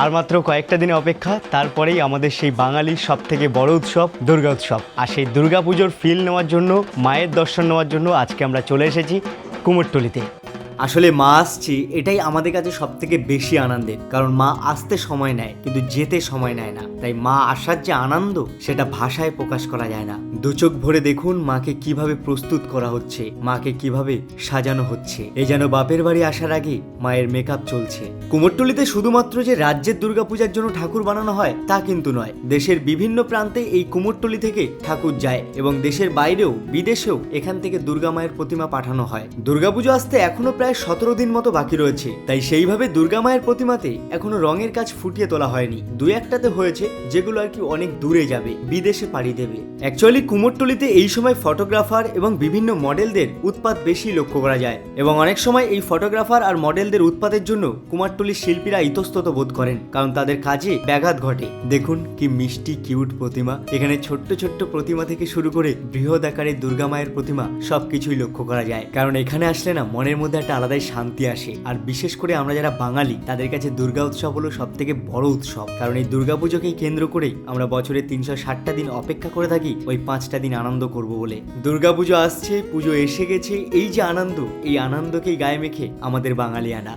আর মাত্র কয়েকটা দিনে অপেক্ষা, তারপরেই আমাদের সেই বাঙালির সব থেকে বড় উৎসব দুর্গা উৎসব। আর সেই দুর্গা পুজোর ফিল নেওয়ার জন্য, মায়ের দর্শন নেওয়ার জন্য আজকে আমরা চলে এসেছি কুমোরটুলিতে। আসলে মা আসছে এটাই আমাদের কাছে সব থেকে বেশি আনন্দের, কারণ মা আসতে সময় নেয় কিন্তু যেতে সময় নেয় না। তাই মা আসার যে আনন্দ সেটা ভাষায় প্রকাশ করা যায় না। দু চোখ ভরে দেখুন মাকে কিভাবে প্রস্তুত করা হচ্ছে, মাকে কিভাবে সাজানো হচ্ছে। এই যেন বাপের বাড়ি আসার আগে মায়ের মেকআপ চলছে। কুমোরটুলিতে শুধুমাত্র যে রাজ্যের দুর্গাপূজার জন্য ঠাকুর বানানো হয় তা কিন্তু নয়, দেশের বিভিন্ন প্রান্তে এই কুমোরটুলি থেকে ঠাকুর যায় এবং দেশের বাইরেও বিদেশেও এখান থেকে দুর্গা মায়ের প্রতিমা পাঠানো হয়। দুর্গাপুজো আসতে এখনো প্রায় 17 দিন মতো বাকি রয়েছে, তাই সেইভাবে দুর্গা মায়ের প্রতিমাতে এখনো রঙের কাজ ফুটিয়ে তোলা হয়নি। দু একটাতে হয়েছে যেগুলো আর কি অনেক দূরে যাবে, বিদেশে পাড়ি দেবে। অ্যাকচুয়ালি কুমোরটুলিতে এই সময় ফটোগ্রাফার এবং বিভিন্ন মডেলদের উৎপাত বেশি লক্ষ্য করা যায় এবং অনেক সময় এই ফটোগ্রাফার আর মডেলদের উৎপাতের জন্য কুমারটুলির শিল্পীরা ইতস্তত বোধ করেন, কারণ তাদের কাজে ব্যাঘাত ঘটে। দেখুন কি মিষ্টি কিউট প্রতিমা, এখানে ছোট্ট ছোট্ট প্রতিমা থেকে শুরু করে বৃহৎ আকারের দুর্গা মায়ের প্রতিমা সবকিছুই লক্ষ্য করা যায়। কারণ এখানে আসলে না মনের মধ্যে একটা আলাদাই শান্তি আসে। আর বিশেষ করে আমরা যারা বাঙালি তাদের কাছে দুর্গা উৎসব হলো সব থেকে বড় উৎসব, কারণ এই দুর্গাপুজোকেই কেন্দ্র করেই আমরা বছরে 360টা দিন অপেক্ষা করে থাকি ওই 5টা দিন আনন্দ করব বলে। দুর্গাপুজো আসছে, পুজো এসে গেছে, এই যে আনন্দ, এই আনন্দকেই গায়ে মেখে আমাদের বাঙালি আনা।